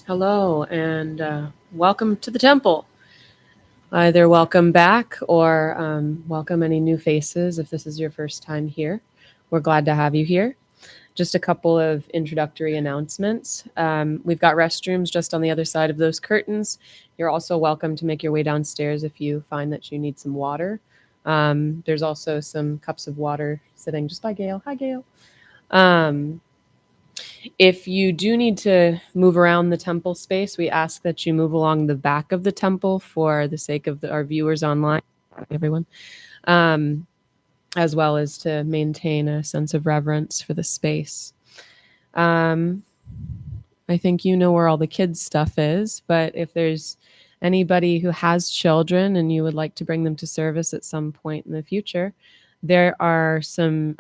Hello, and welcome to the temple. Either welcome back or welcome any new faces if this is your first time here. We're glad to have you here. Just a couple of introductory announcements. We've got restrooms just on the other side of those curtains. You're also welcome to make your way downstairs if you find that you need some water. There's also some cups of water sitting just by Gail. Hi, Gail. If you do need to move around the temple space, we ask that you move along the back of the temple for the sake of our viewers online, everyone, as well as to maintain a sense of reverence for the space. I think you know where all the kids' stuff is, but if there's anybody who has children and you would like to bring them to service at some point in the future, there's an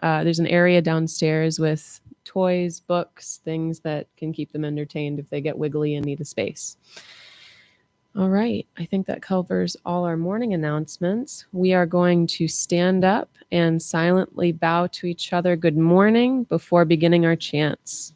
area downstairs with toys, books, things that can keep them entertained if they get wiggly and need a space. All right, I think that covers all our morning announcements. We are going to stand up and silently bow to each other good morning before beginning our chants.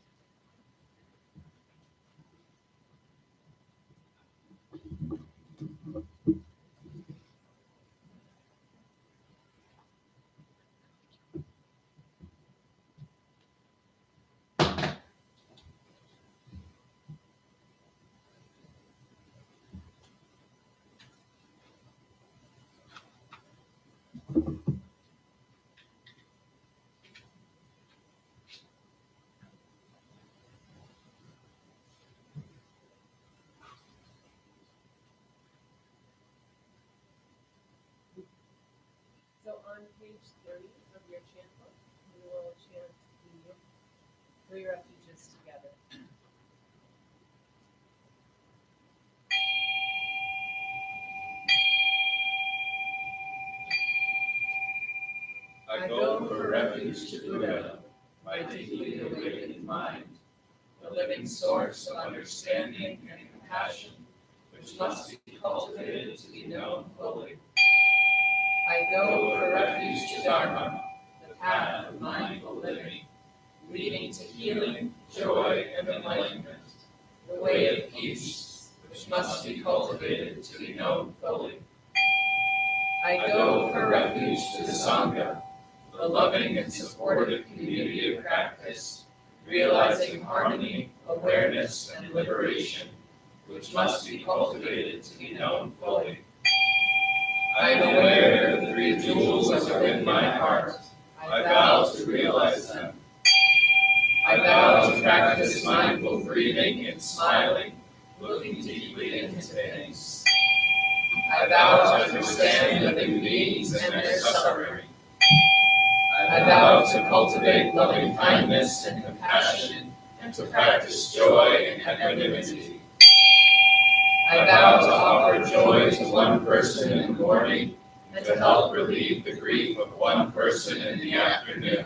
So on page 30 of your chant book, we will chant the three refuges together. I go for refuge to Buddha, my deeply awakened mind, the living source of understanding and compassion, which must be cultivated to be known fully. I go for refuge to Dharma, the path of mindful living, leading to healing, joy, and enlightenment, the way of peace, which must be cultivated to be known fully. I go for refuge to the Sangha, the loving and supportive community of practice, realizing harmony, awareness, and liberation, which must be cultivated to be known fully. I am aware that the three jewels are within my heart. I vow to realize them. I vow to practice mindful breathing and smiling, looking deeply into things. I vow to understand living beings and their suffering. I vow to cultivate loving kindness and compassion, and to practice joy and equanimity. I vow to offer joy to one person in the morning, and to help relieve the grief of one person in the afternoon.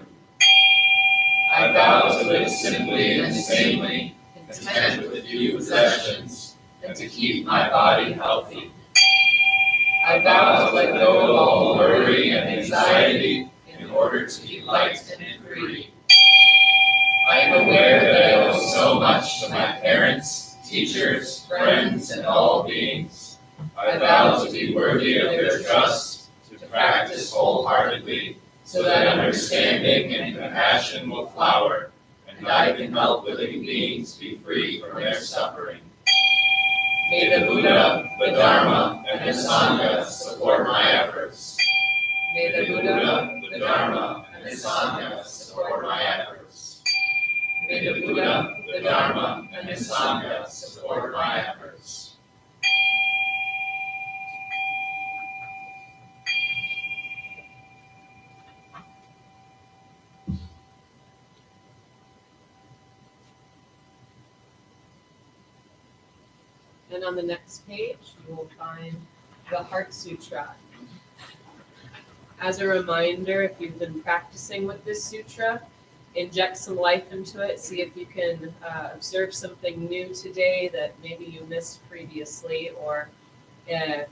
I vow to live simply and sanely, content with few possessions, and to keep my body healthy. I vow to let go of all worry and anxiety in order to be light and free. I am aware that I owe so much to my parents, teachers, friends, and all beings. I vow to be worthy of their trust, to practice wholeheartedly, so that understanding and compassion will flower, and I can help living beings be free from their suffering. May the Buddha, the Dharma, and the Sangha support my efforts. May the Buddha, the Dharma, and the Sangha support my efforts. May the Buddha, the Dharma, and the Sangha support my efforts. And on the next page, you will find the Heart Sutra. As a reminder, if you've been practicing with this sutra, inject some life into it. See if you can observe something new today that maybe you missed previously, or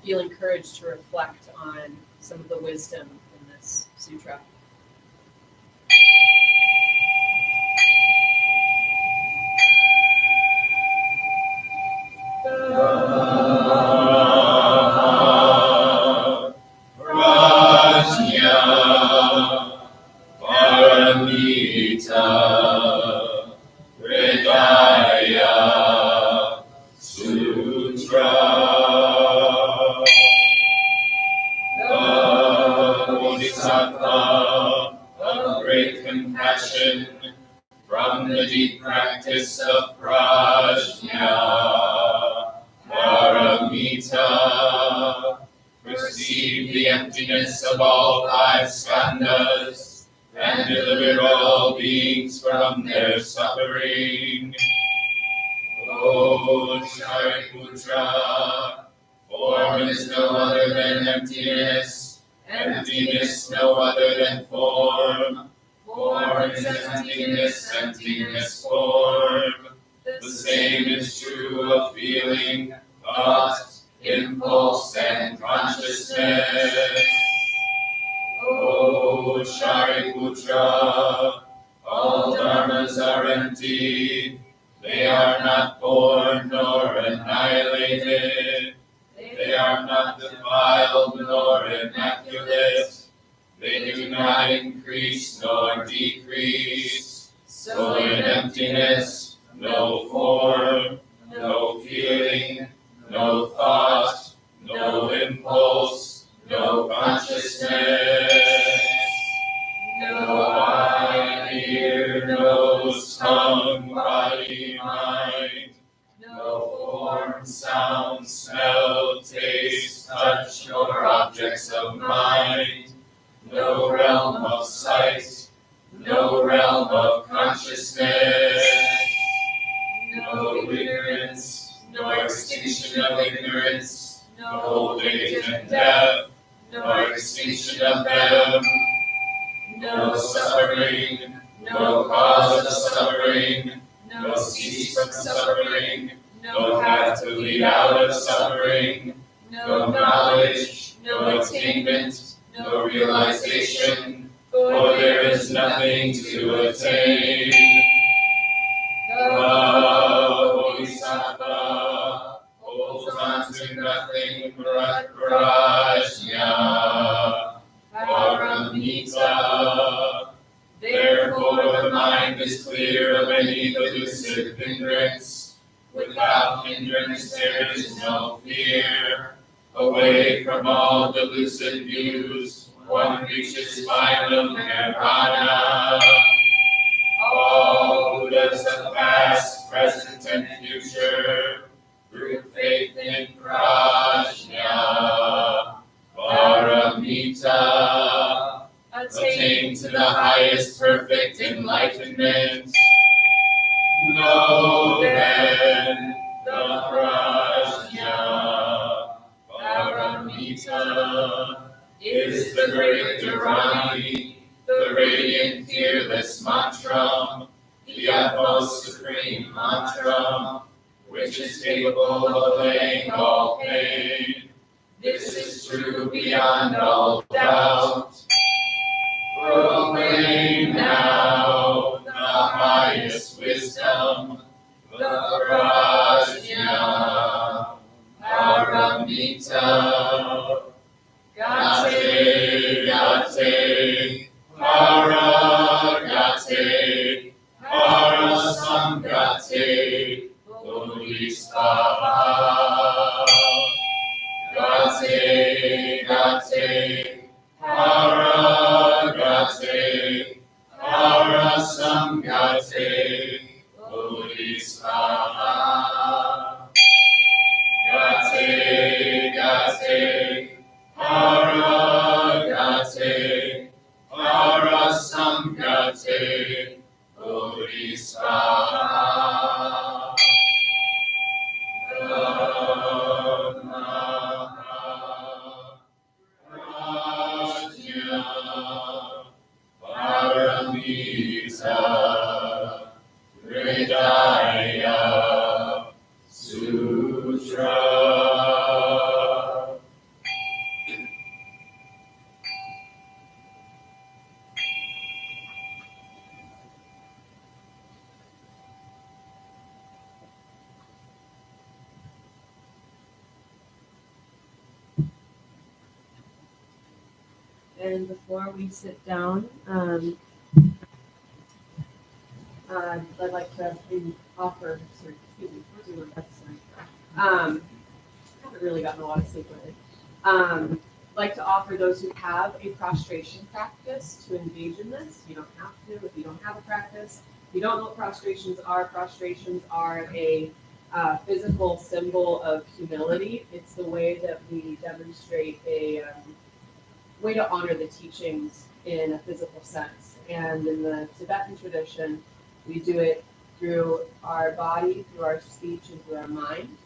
feel encouraged to reflect on some of the wisdom in this sutra. the practice of prajna, paramita. Perceive the emptiness of all five skandhas, and deliver all beings from their suffering. O Shariputra, form is no other than emptiness, emptiness no other than form. Form is emptiness, emptiness form. The same is true of feeling, thought, impulse, and consciousness. O Shariputra, all dharmas are empty. They are not born nor annihilated. They are not defiled nor immaculate. They do not increase nor decrease. So in emptiness, no form, no feeling, no thought, no impulse, no consciousness. No eye, ear, nose, tongue, body, mind. No form, sound, smell, taste, touch, or objects of mind. No realm of sight. No realm of consciousness. No ignorance, nor extinction of ignorance. No old age and death, nor extinction of them. No suffering, no cause of suffering, no cease from suffering, no path to lead out of suffering, no knowledge, no attainment, no realization, for there is nothing to attain. The Bodhisattva holds on to nothing but prajna, paramita. Therefore the mind is clear of any delusive hindrance. Without hindrance there is no fear. Away from all delusive views, one reaches final nirvana. All Buddhas of past, present, and future, through faith in prajna, paramita, attain to the highest perfect enlightenment. Know then the prajna, paramita, is the great Dharma, the radiant, fearless mantra, the utmost supreme mantra, which is capable of allaying all pain. This is true beyond all doubt. Proclaim now the highest wisdom, the prajna, paramita. Gate, gate, paragate, parasamgate, bodhisattva. Gate, gate, paragate, parasamgate, bodhisattva. Gate, gate, paragate, parasamgate, bodhisattva. Dharma, prajna, paramita, hridaya, sutra. And before we sit down, I'd like to offer, excuse me, where's your website? I haven't really gotten a lot of sleep lately. Like to offer those who have a prostration practice to engage in this. You don't have to if you don't have a practice. you don't know what prostrations are a physical symbol of humility. It's the way that we demonstrate a way to honor the teachings in a physical sense. And in the Tibetan tradition, we do it through our body, through our speech, and through our mind.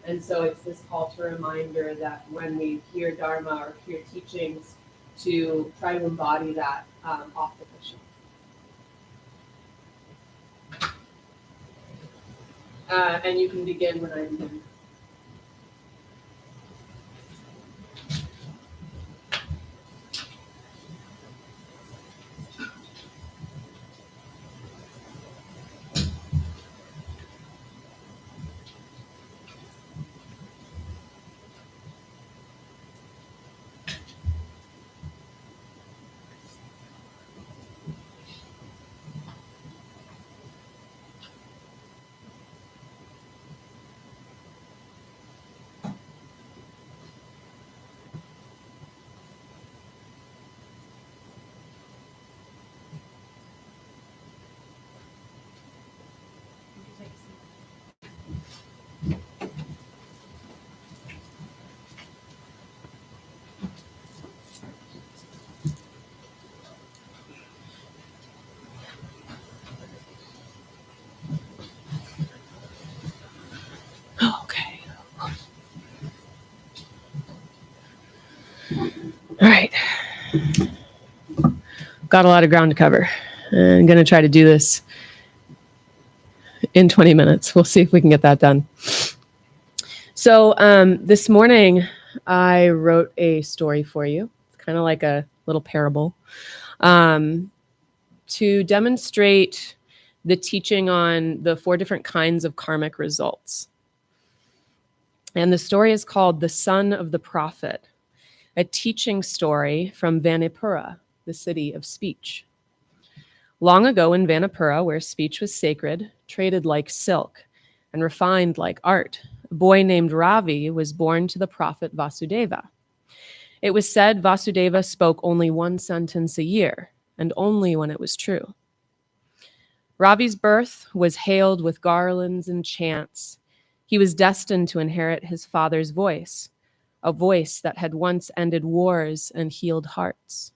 And so it's this call to reminder that when we hear Dharma or hear teachings, to try to embody that off the cushion. And you can begin when I begin. Okay. All right. Got a lot of ground to cover. I'm going to try to do this in 20 minutes. We'll see if we can get that done. So this morning, I wrote a story for you. It's kind of like a little parable to demonstrate the teaching on the 4 different kinds of karmic results. And the story is called The Son of the Prophet, a teaching story from Vanipura, the city of speech. Long ago in Vanipura, where speech was sacred, traded like silk, and refined like art, a boy named Ravi was born to the prophet Vasudeva. It was said Vasudeva spoke only 1 sentence a year, and only when it was true. Ravi's birth was hailed with garlands and chants. He was destined to inherit his father's voice, a voice that had once ended wars and healed hearts.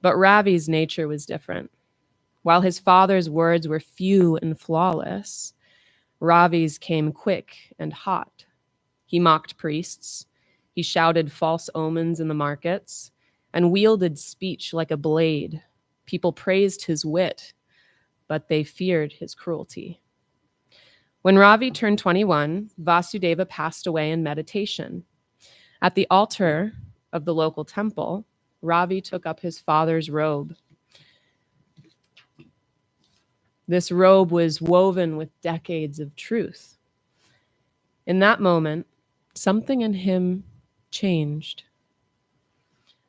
But Ravi's nature was different. While his father's words were few and flawless, Ravi's came quick and hot. He mocked priests, he shouted false omens in the markets, and wielded speech like a blade. People praised his wit, but they feared his cruelty. When Ravi turned 21, Vasudeva passed away in meditation. At the altar of the local temple, Ravi took up his father's robe. This robe was woven with decades of truth. In that moment, something in him changed.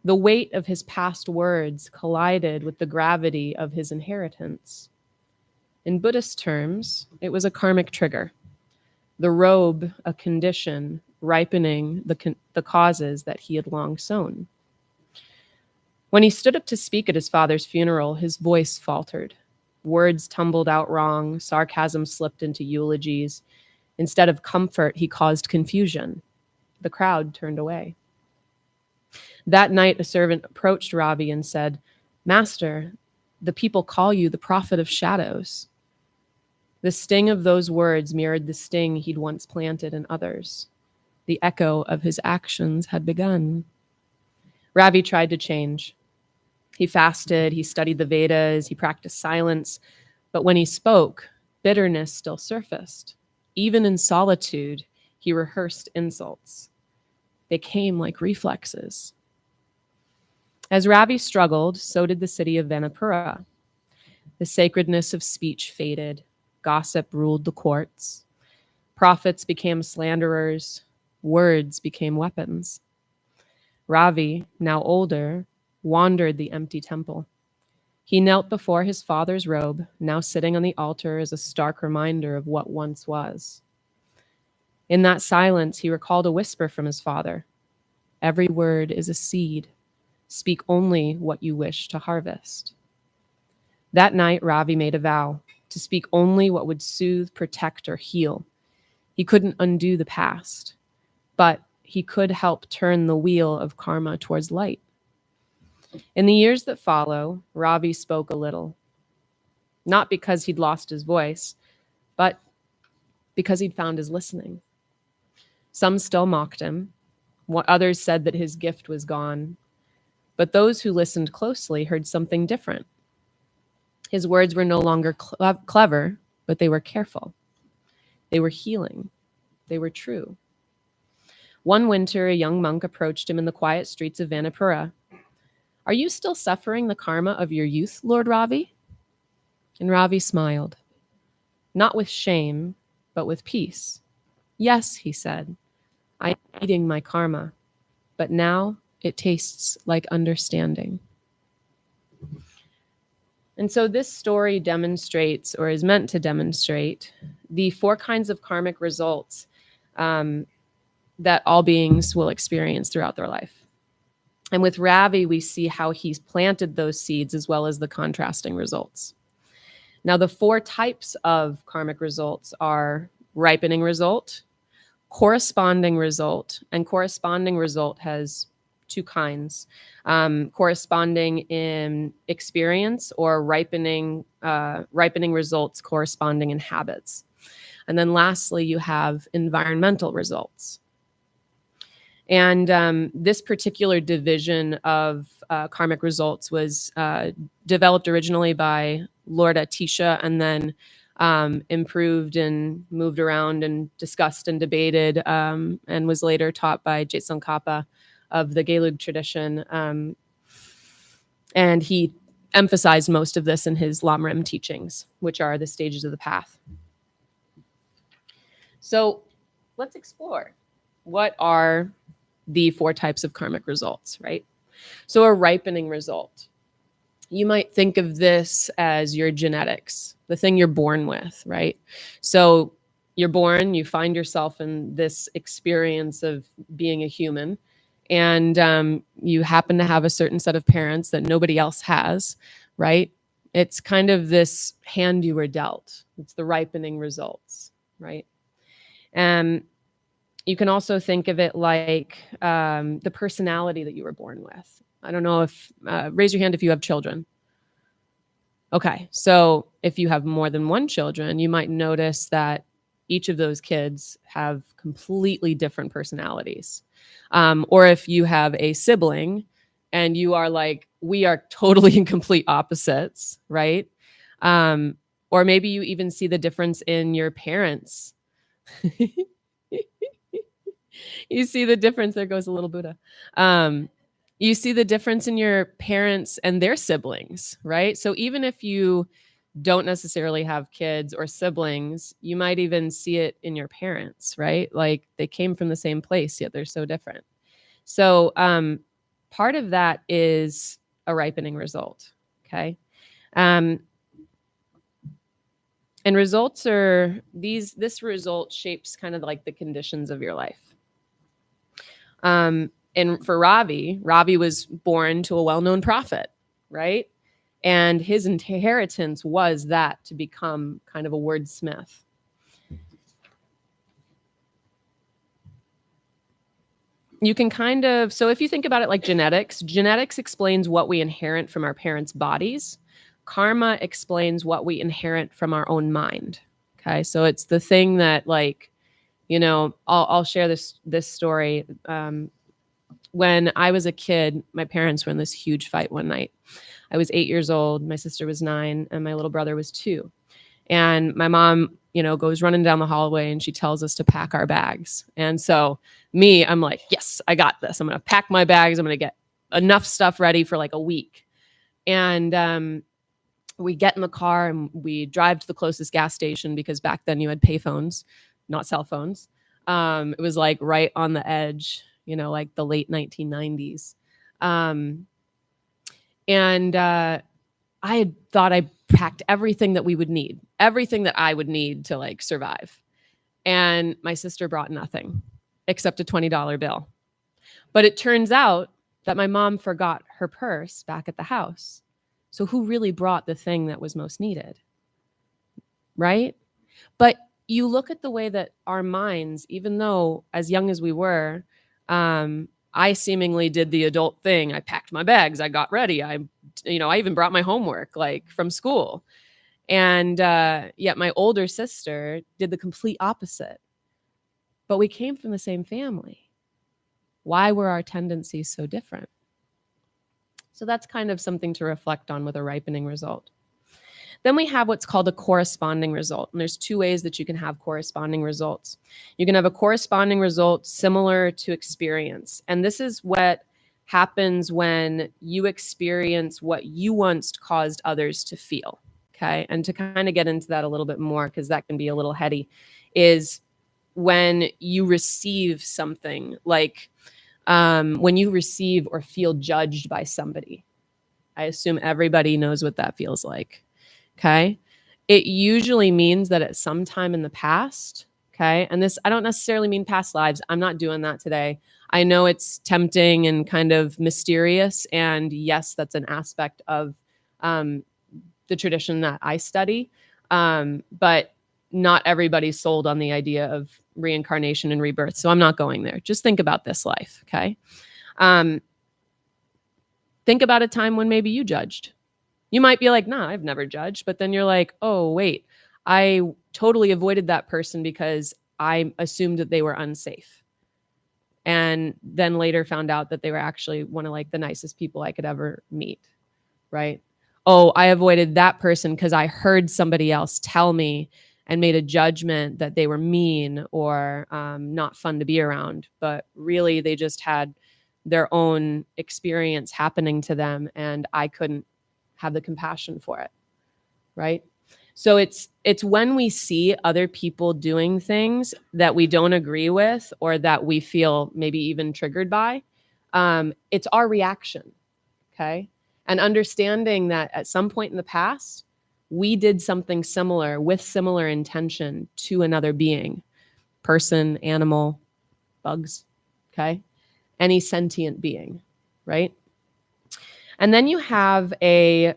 The weight of his past words collided with the gravity of his inheritance. In Buddhist terms, it was a karmic trigger. The robe, a condition, ripening the causes that he had long sown. When he stood up to speak at his father's funeral, his voice faltered. Words tumbled out wrong, sarcasm slipped into eulogies. Instead of comfort, he caused confusion. The crowd turned away. That night, a servant approached Ravi and said, "Master, the people call you the prophet of shadows." The sting of those words mirrored the sting he'd once planted in others. The echo of his actions had begun. Ravi tried to change. He fasted, he studied the Vedas, he practiced silence, but when he spoke, bitterness still surfaced. Even in solitude, he rehearsed insults. They came like reflexes. As Ravi struggled, so did the city of Vanipura. The sacredness of speech faded. Gossip ruled the courts. Prophets became slanderers. Words became weapons. Ravi, now older, wandered the empty temple. He knelt before his father's robe, now sitting on the altar as a stark reminder of what once was. In that silence, he recalled a whisper from his father. Every word is a seed. Speak only what you wish to harvest. That night, Ravi made a vow to speak only what would soothe, protect, or heal. He couldn't undo the past, but he could help turn the wheel of karma towards light. In the years that follow, Ravi spoke a little, not because he'd lost his voice, but because he'd found his listening. Some still mocked him. Others said that his gift was gone. But those who listened closely heard something different. His words were no longer clever, but they were careful. They were healing. They were true. One winter, a young monk approached him in the quiet streets of Vanapura. "Are you still suffering the karma of your youth, Lord Ravi?" And Ravi smiled, not with shame, but with peace. "Yes," he said, "I am eating my karma, but now it tastes like understanding." And so this story demonstrates, or is meant to demonstrate, the 4 kinds of karmic results that all beings will experience throughout their life. And with Ravi, we see how he's planted those seeds as well as the contrasting results. Now, the 4 types of karmic results are ripening result, corresponding result, and corresponding result has 2 kinds, corresponding in experience or ripening results corresponding in habits. And then lastly, you have environmental results. And this particular division of karmic results was developed originally by Lord Atisha and then improved and moved around and discussed and debated and was later taught by Tsongkhapa of the Gelug tradition. And he emphasized most of this in his Lamrim teachings, which are the stages of the path. So let's explore. What are the 4 types of karmic results, right? So a ripening result. You might think of this as your genetics, the thing you're born with, right? So you're born, you find yourself in this experience of being a human, and you happen to have a certain set of parents that nobody else has, right? It's kind of this hand you were dealt. It's the ripening results, right? And you can also think of it like the personality that you were born with. I don't know if, raise your hand if you have children. Okay, so if you have more than one children, you might notice that each of those kids have completely different personalities. Or if you have a sibling and you are like, we are totally and complete opposites, right? Or maybe you even see the difference in your parents. You see the difference. There goes a little Buddha. You see the difference in your parents and their siblings, right? So even if you don't necessarily have kids or siblings, you might even see it in your parents, right? Like they came from the same place, yet they're so different. So part of that is a ripening result, okay? And results are this result shapes kind of like the conditions of your life. And for Ravi was born to a well-known prophet, right? And his inheritance was that to become kind of a wordsmith. You can kind of, so if you think about it like genetics explains what we inherit from our parents' bodies. Karma explains what we inherit from our own mind. Okay, so it's the thing that, like, you know, I'll share this story. When I was a kid, my parents were in this huge fight one night. I was 8 years old, my sister was 9, and my little brother was 2. And my mom, you know, goes running down the hallway and she tells us to pack our bags. And so I'm like, yes, I got this. I'm going to pack my bags. I'm going to get enough stuff ready for like a week. And we get in the car and we drive to the closest gas station because back then you had payphones, not cell phones. It was like right on the edge, you know, like the late 1990s. I had thought I packed everything that we would need, everything that I would need to like survive. And my sister brought nothing except a $20 bill. But it turns out that my mom forgot her purse back at the house. So who really brought the thing that was most needed? Right? But you look at the way that our minds, even though as young as we were, I seemingly did the adult thing. I packed my bags, I got ready, I even brought my homework like from school. And yet my older sister did the complete opposite. But we came from the same family. Why were our tendencies so different? So that's kind of something to reflect on with a ripening result. Then we have what's called a corresponding result. And there's two ways that you can have corresponding results. You can have a corresponding result similar to experience. And this is what happens when you experience what you once caused others to feel. Okay. And to kind of get into that a little bit more, because that can be a little heady, is when you receive something like when you receive or feel judged by somebody. I assume everybody knows what that feels like. Okay. It usually means that at some time in the past, okay, and this, I don't necessarily mean past lives. I'm not doing that today. I know it's tempting and kind of mysterious. And yes, that's an aspect of the tradition that I study. But not everybody's sold on the idea of reincarnation and rebirth. So I'm not going there. Just think about this life. Okay. Think about a time when maybe you judged. You might be like, nah, I've never judged. But then you're like, oh, wait, I totally avoided that person because I assumed that they were unsafe. And then later found out that they were actually one of like the nicest people I could ever meet. Right. Oh, I avoided that person because I heard somebody else tell me and made a judgment that they were mean or not fun to be around. But really, they just had their own experience happening to them, and I couldn't have the compassion for it. Right. So it's when we see other people doing things that we don't agree with or that we feel maybe even triggered by, it's our reaction. Okay. And understanding that at some point in the past, we did something similar with similar intention to another being, person, animal, bugs, okay? Any sentient being, right? And then you have a,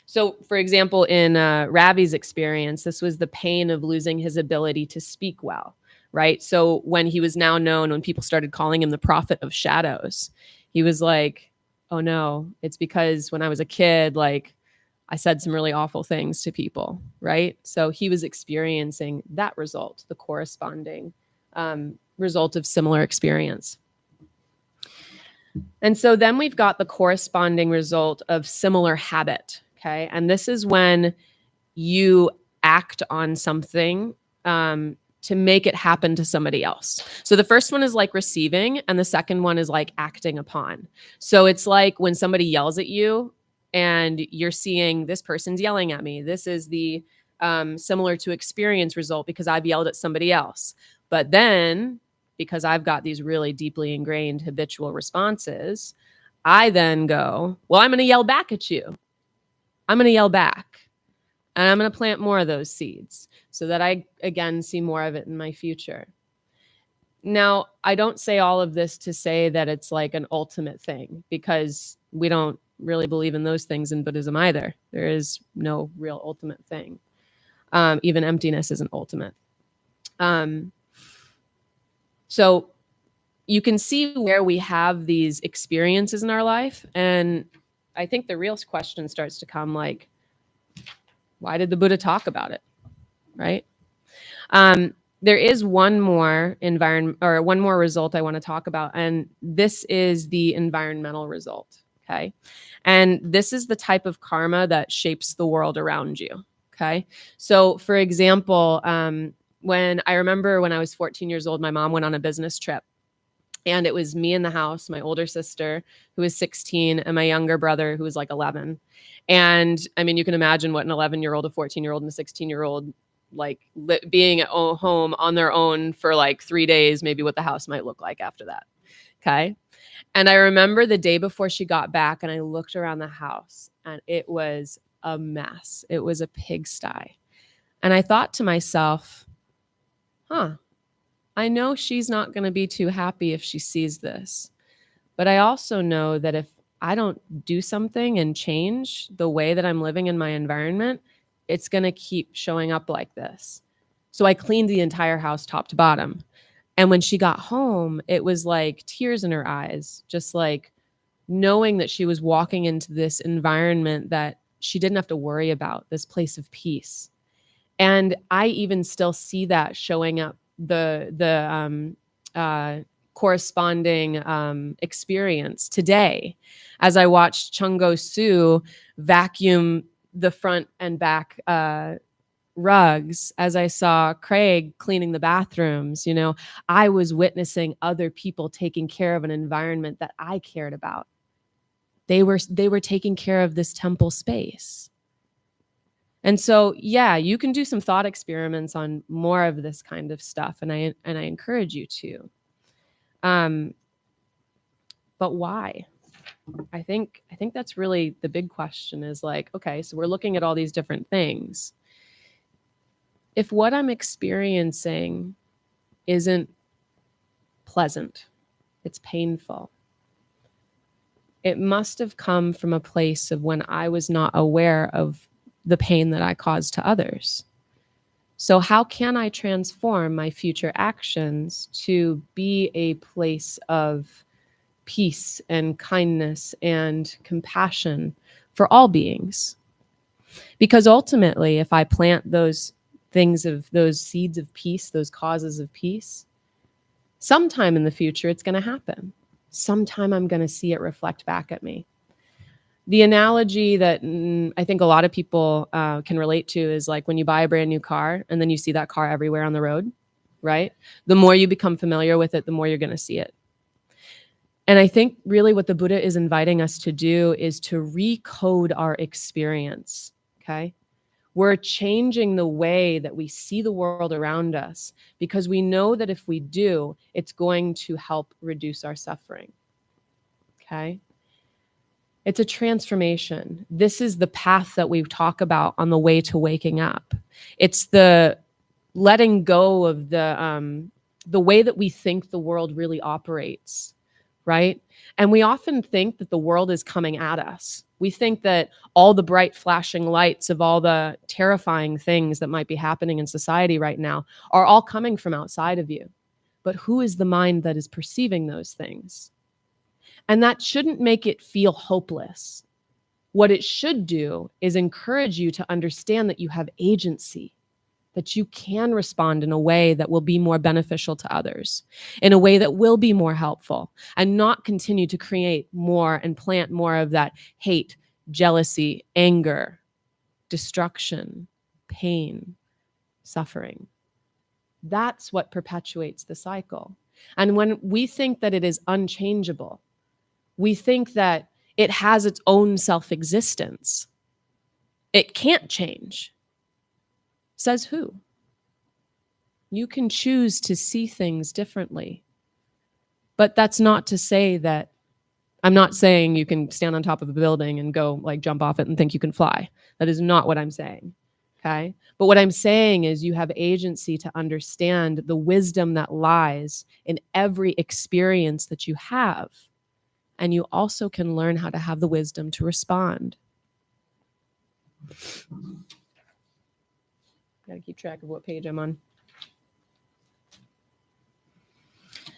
so for example, in Ravi's experience, this was the pain of losing his ability to speak well, right? So when he was now known, when people started calling him the prophet of shadows, he was like, oh no, it's because when I was a kid, like, I said some really awful things to people, right? So he was experiencing that result, the corresponding result of similar experience. And so then we've got the corresponding result of similar habit, okay? And this is when you act on something to make it happen to somebody else. So the first one is like receiving, and the second one is like acting upon. So it's like when somebody yells at you, and you're seeing this person's yelling at me. This is the similar to experience result because I've yelled at somebody else. But then, because I've got these really deeply ingrained habitual responses, I then go, well, I'm going to yell back at you. I'm going to yell back. And I'm going to plant more of those seeds so that I, again, see more of it in my future. Now, I don't say all of this to say that it's like an ultimate thing, because we don't really believe in those things in Buddhism either. There is no real ultimate thing. Even emptiness isn't ultimate. So you can see where we have these experiences in our life. And I think the real question starts to come like, why did the Buddha talk about it? Right? There is one more one more result I want to talk about. And this is the environmental result. Okay. And this is the type of karma that shapes the world around you. Okay. So for example, when I remember when I was 14 years old, my mom went on a business trip, and it was me in the house, my older sister who was 16, and my younger brother who was like 11. And I mean, you can imagine what an 11-year-old, a 14-year-old, and a 16-year-old like being at home on their own for like 3 days, maybe what the house might look like after that. Okay. And I remember the day before she got back, and I looked around the house, and it was a mess. It was a pigsty. And I thought to myself, I know she's not going to be too happy if she sees this. But I also know that if I don't do something and change the way that I'm living in my environment, it's going to keep showing up like this. So I cleaned the entire house top to bottom. And when she got home, it was like tears in her eyes, just like knowing that she was walking into this environment that she didn't have to worry about, this place of peace. And I even still see that showing up, uh, corresponding experience today as I watched Chungo Su vacuum the front and back rugs, as I saw Craig cleaning the bathrooms. You know, I was witnessing other people taking care of an environment that I cared about. They were taking care of this temple space. And so, yeah, you can do some thought experiments on more of this kind of stuff, and I encourage you to. But why? I think that's really the big question, is like, okay, so we're looking at all these different things. If what I'm experiencing isn't pleasant, it's painful, it must have come from a place of when I was not aware of the pain that I caused to others. So how can I transform my future actions to be a place of peace and kindness and compassion for all beings? Because ultimately, if I plant those things, of those seeds of peace, those causes of peace, sometime in the future, it's going to happen. Sometime I'm going to see it reflect back at me. The analogy that I think a lot of people can relate to is like when you buy a brand new car and then you see that car everywhere on the road, right? The more you become familiar with it, the more you're going to see it. And I think really what the Buddha is inviting us to do is to recode our experience, okay? We're changing the way that we see the world around us because we know that if we do, it's going to help reduce our suffering, okay? It's a transformation. This is the path that we talk about on the way to waking up. It's the letting go of the way that we think the world really operates, right? And we often think that the world is coming at us. We think that all the bright flashing lights of all the terrifying things that might be happening in society right now are all coming from outside of you. But who is the mind that is perceiving those things? And that shouldn't make it feel hopeless. What it should do is encourage you to understand that you have agency, that you can respond in a way that will be more beneficial to others, in a way that will be more helpful, and not continue to create more and plant more of that hate, jealousy, anger, destruction, pain, suffering. That's what perpetuates the cycle. And when we think that it is unchangeable, we think that it has its own self-existence. It can't change. Says who? You can choose to see things differently. But that's not to say that, I'm not saying you can stand on top of a building and go like jump off it and think you can fly. That is not what I'm saying. Okay? But what I'm saying is you have agency to understand the wisdom that lies in every experience that you have. And you also can learn how to have the wisdom to respond. Gotta keep track of what page I'm on.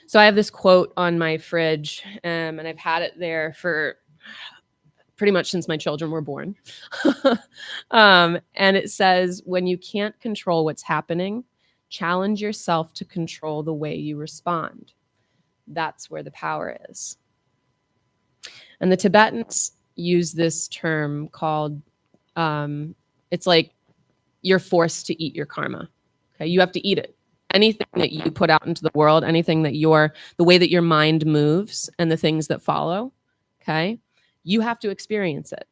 So I have this quote on my fridge, and I've had it there for pretty much since my children were born. And it says, when you can't control what's happening, challenge yourself to control the way you respond. That's where the power is. And the Tibetans use this term called, it's like you're forced to eat your karma. Okay, you have to eat it. Anything that you put out into the world, anything that the way that your mind moves and the things that follow, okay, you have to experience it.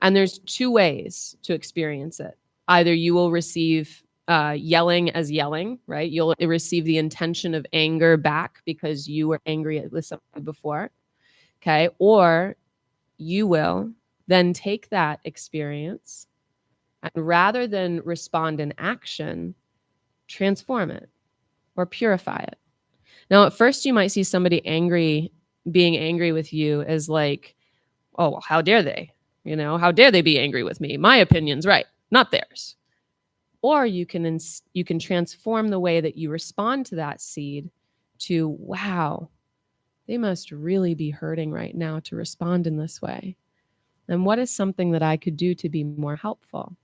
And there's two ways to experience it. Either you will receive yelling as yelling, right? You'll receive the intention of anger back because you were angry with something before. Okay. Or you will then take that experience and rather than respond in action, transform it or purify it. Now, at first you might see somebody being angry with you as like, oh, well, how dare they? How dare they be angry with me? My opinion's right, not theirs. Or you can transform the way that you respond to that seed to, wow, they must really be hurting right now to respond in this way. And what is something that I could do to be more helpful?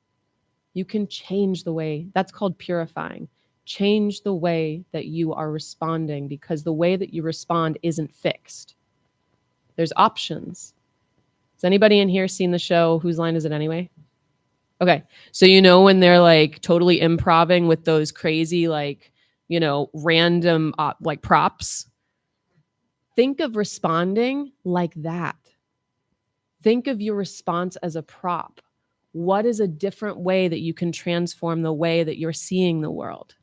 You can change the way. That's called purifying. Change the way that you are responding, because the way that you respond isn't fixed. There's options. Has anybody in here seen the show Whose Line Is It Anyway? Okay. So when they're like totally improving with those crazy random props, think of responding like that. Think of your response as a prop. What is a different way that you can transform the way that you're seeing the world?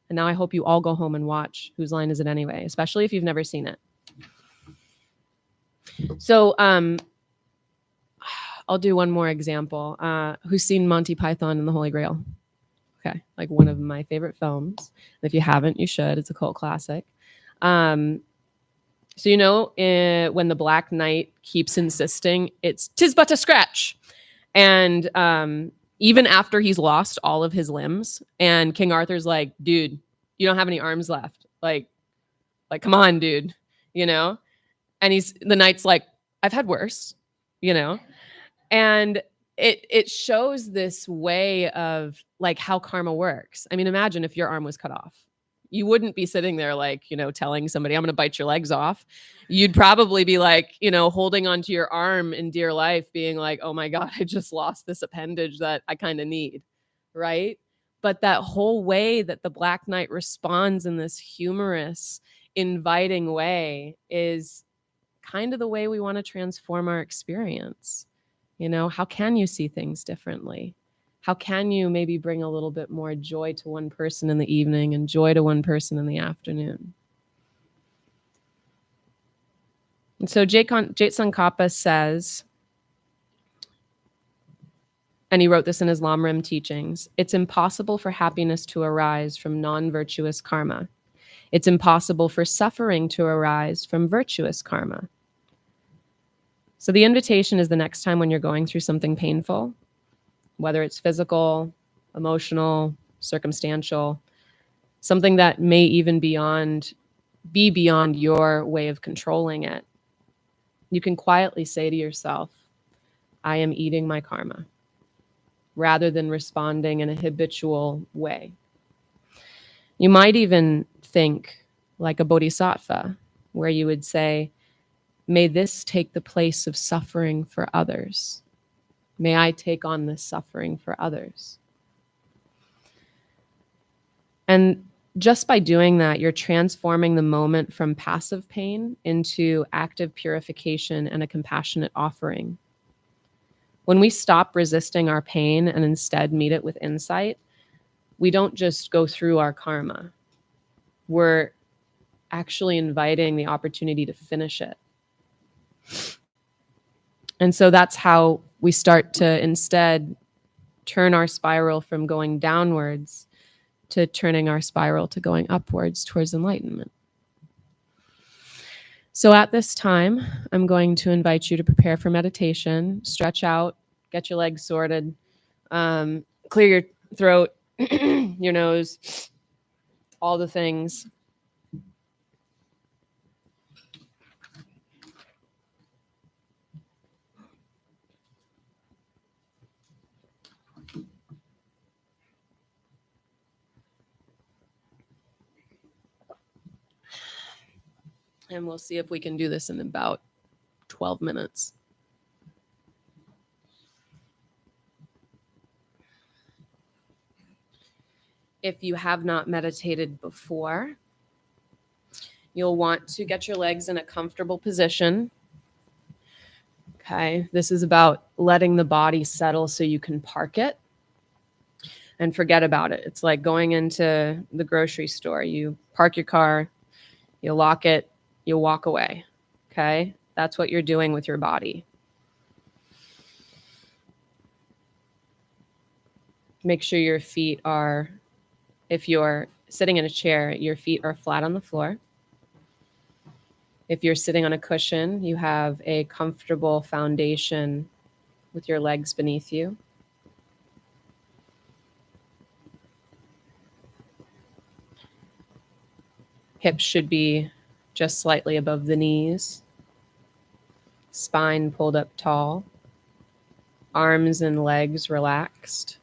And now I hope you all go home and watch Whose Line Is It Anyway, especially if you've never seen it. So I'll do one more example. Who's seen Monty Python and the Holy Grail? Okay, like one of my favorite films. And if you haven't, you should. It's a cult classic. So when the Black Knight keeps insisting it's "'tis but a scratch," and even after he's lost all of his limbs, and King Arthur's like, "Dude, you don't have any arms left. Like, come on, dude," And the knight's like, "I've had worse," And it shows this way of like how karma works. I mean, imagine if your arm was cut off. You wouldn't be sitting there like, telling somebody, "I'm going to bite your legs off." You'd probably be like, holding onto your arm in dear life, being like, "Oh my God, I just lost this appendage that I kind of need." Right? But that whole way that the Black Knight responds in this humorous, inviting way is kind of the way we want to transform our experience. How can you see things differently? How can you maybe bring a little bit more joy to one person in the evening and joy to one person in the afternoon? And so Jate Tsongkhapa says, and he wrote this in his Lamrim teachings, "It's impossible for happiness to arise from non-virtuous karma. It's impossible for suffering to arise from virtuous karma." So the invitation is, the next time when you're going through something painful, whether it's physical, emotional, circumstantial, something that may even be beyond your way of controlling it, you can quietly say to yourself, "I am eating my karma," rather than responding in a habitual way. You might even think like a bodhisattva, where you would say, "May this take the place of suffering for others. May I take on this suffering for others." And just by doing that, you're transforming the moment from passive pain into active purification and a compassionate offering. When we stop resisting our pain and instead meet it with insight, we don't just go through our karma. We're actually inviting the opportunity to finish it. And so that's how we start to instead turn our spiral from going downwards to turning our spiral to going upwards towards enlightenment. So at this time, I'm going to invite you to prepare for meditation, stretch out, get your legs sorted, clear your throat, your nose, all the things. And we'll see if we can do this in about 12 minutes. If you have not meditated before, you'll want to get your legs in a comfortable position. Okay, this is about letting the body settle so you can park it and forget about it. It's like going into the grocery store. You park your car, you lock it, you walk away. Okay, that's what you're doing with your body. Make sure your feet are, if you're sitting in a chair, your feet are flat on the floor. If you're sitting on a cushion, you have a comfortable foundation with your legs beneath you. Hips should be just slightly above the knees. Spine pulled up tall. Arms and legs relaxed.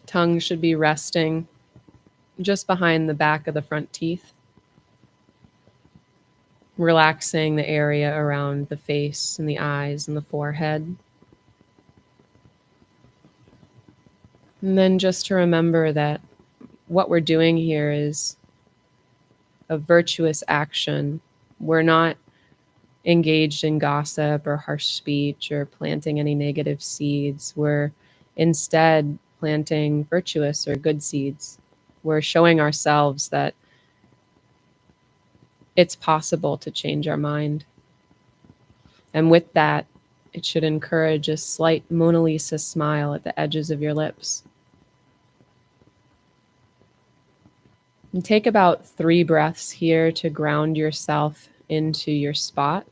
Tongue should be resting just behind the back of the front teeth, relaxing the area around the face and the eyes and the forehead. And then just to remember that what we're doing here is a virtuous action. We're not engaged in gossip or harsh speech or planting any negative seeds. We're instead planting virtuous or good seeds. We're showing ourselves that it's possible to change our mind. And with that, it should encourage a slight Mona Lisa smile at the edges of your lips. And take about 3 breaths here to ground yourself into your spot,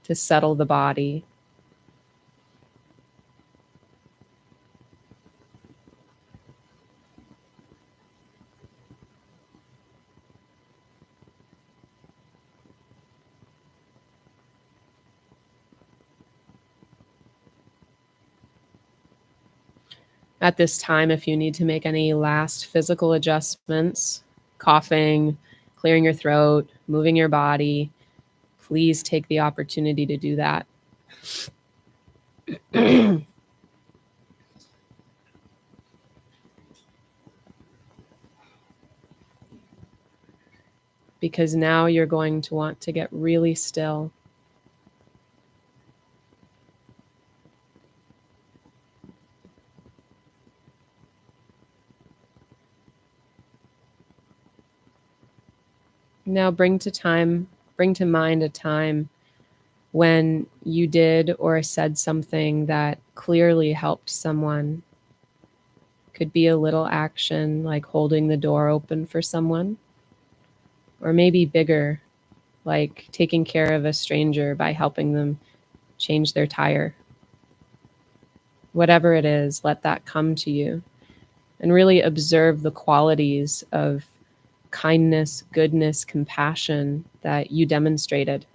to settle the body. At this time, if you need to make any last physical adjustments, coughing, clearing your throat, moving your body, please take the opportunity to do that. Because now you're going to want to get really still. Now bring to mind a time when you did or said something that clearly helped someone. Could be a little action like holding the door open for someone, or maybe bigger, like taking care of a stranger by helping them change their tire. Whatever it is, let that come to you and really observe the qualities of kindness, goodness, compassion that you demonstrated.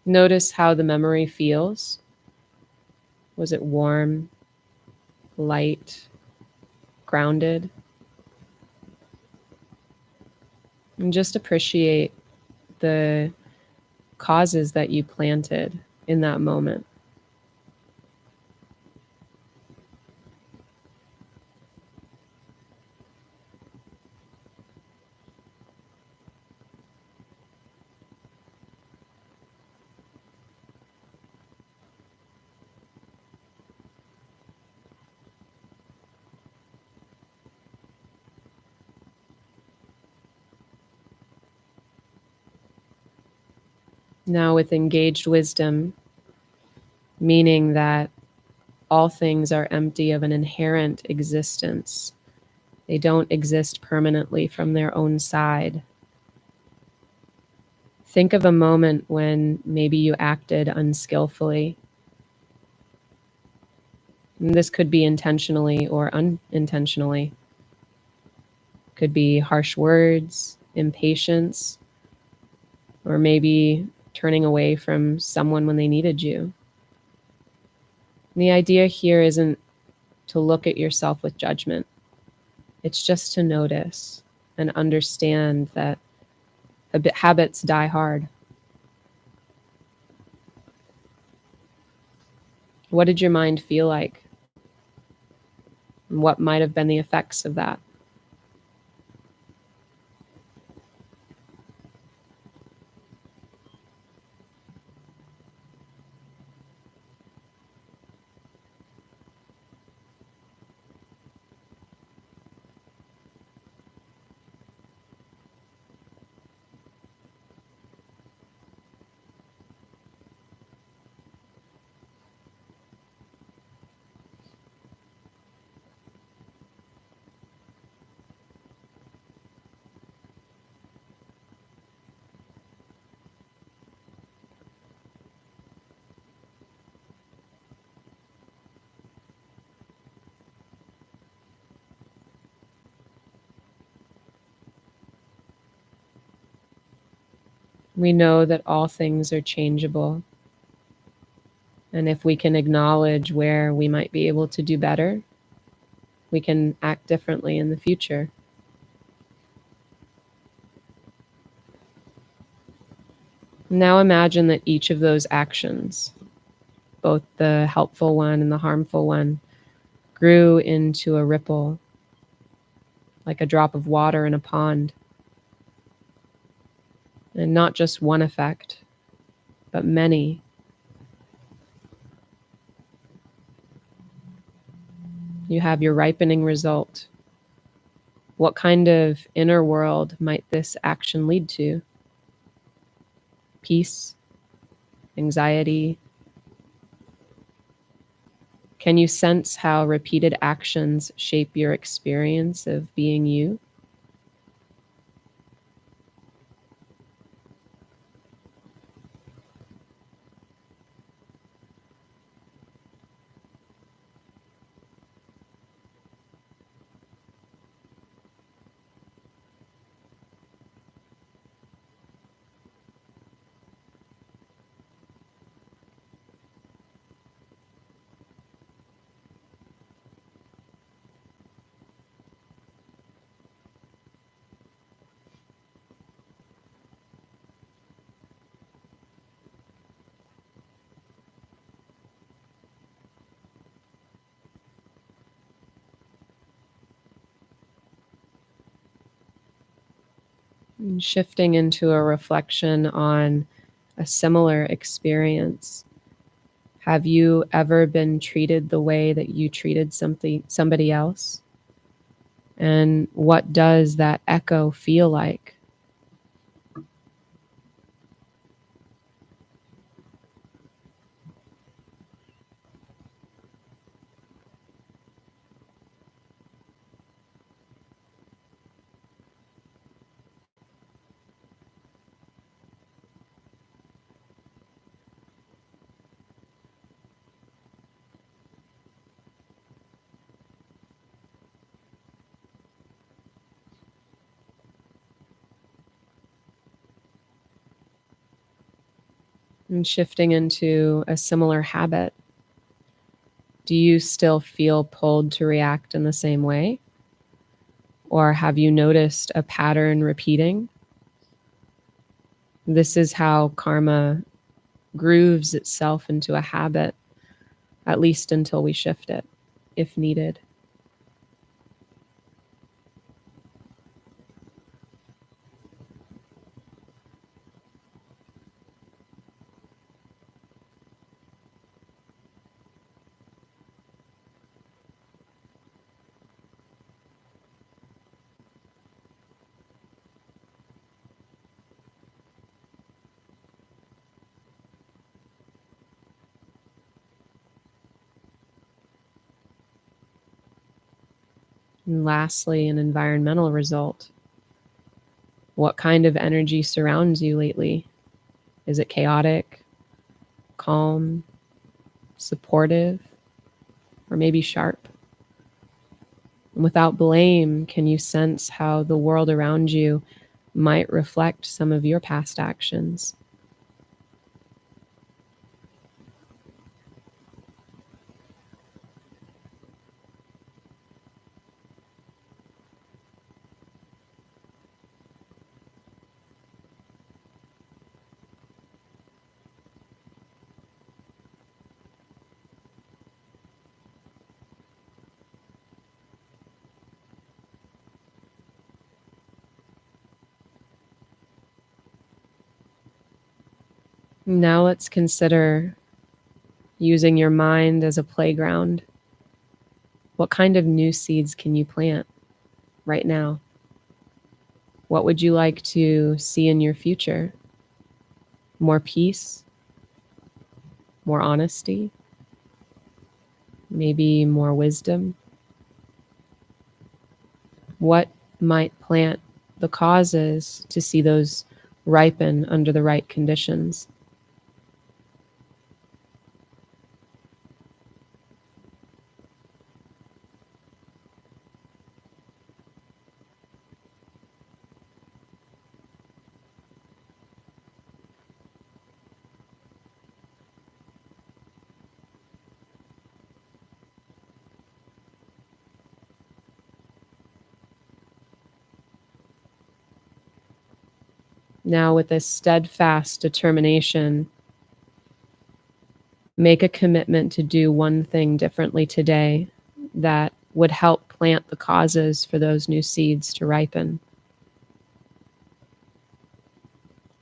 Notice how the memory feels. Was it warm, light, grounded? And just appreciate the causes that you planted in that moment. Now, with engaged wisdom, meaning that all things are empty of an inherent existence, they don't exist permanently from their own side. Think of a moment when maybe you acted unskillfully. And this could be intentionally or unintentionally. Could be harsh words, impatience, or maybe turning away from someone when they needed you. And the idea here isn't to look at yourself with judgment. It's just to notice and understand that habits die hard. What did your mind feel like? And what might have been the effects of that? We know that all things are changeable. And if we can acknowledge where we might be able to do better, we can act differently in the future. Now imagine that each of those actions, both the helpful one and the harmful one, grew into a ripple, like a drop of water in a pond. And not just one effect, but many. You have your ripening result. What kind of inner world might this action lead to? Peace, anxiety. Can you sense how repeated actions shape your experience of being you? And shifting into a reflection on a similar experience. Have you ever been treated the way that you treated somebody else? And what does that echo feel like? And shifting into a similar habit, do you still feel pulled to react in the same way? Or have you noticed a pattern repeating? This is how karma grooves itself into a habit, at least until we shift it, if needed. And lastly, an environmental result. What kind of energy surrounds you lately? Is it chaotic, calm, supportive, or maybe sharp? And without blame, can you sense how the world around you might reflect some of your past actions? Now let's consider using your mind as a playground. What kind of new seeds can you plant right now? What would you like to see in your future? More peace, more honesty, maybe more wisdom? What might plant the causes to see those ripen under the right conditions? Now, with this steadfast determination, make a commitment to do one thing differently today that would help plant the causes for those new seeds to ripen.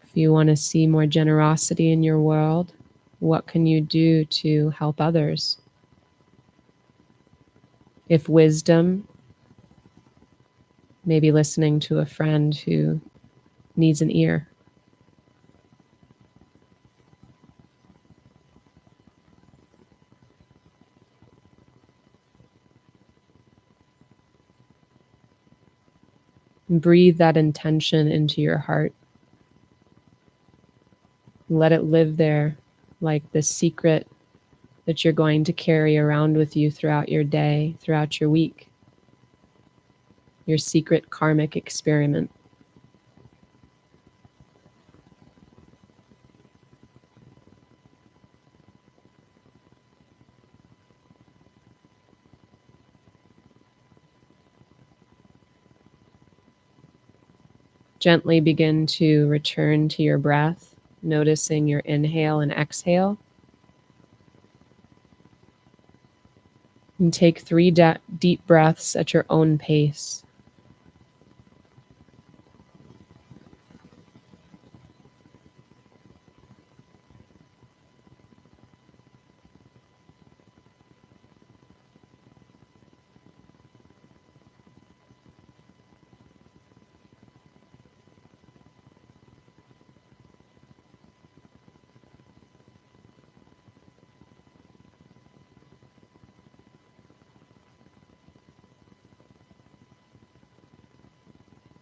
If you want to see more generosity in your world, what can you do to help others? If wisdom, maybe listening to a friend who needs an ear. Breathe that intention into your heart. Let it live there like the secret that you're going to carry around with you throughout your day, throughout your week. Your secret karmic experiment. Gently begin to return to your breath, noticing your inhale and exhale. And take 3 deep breaths at your own pace.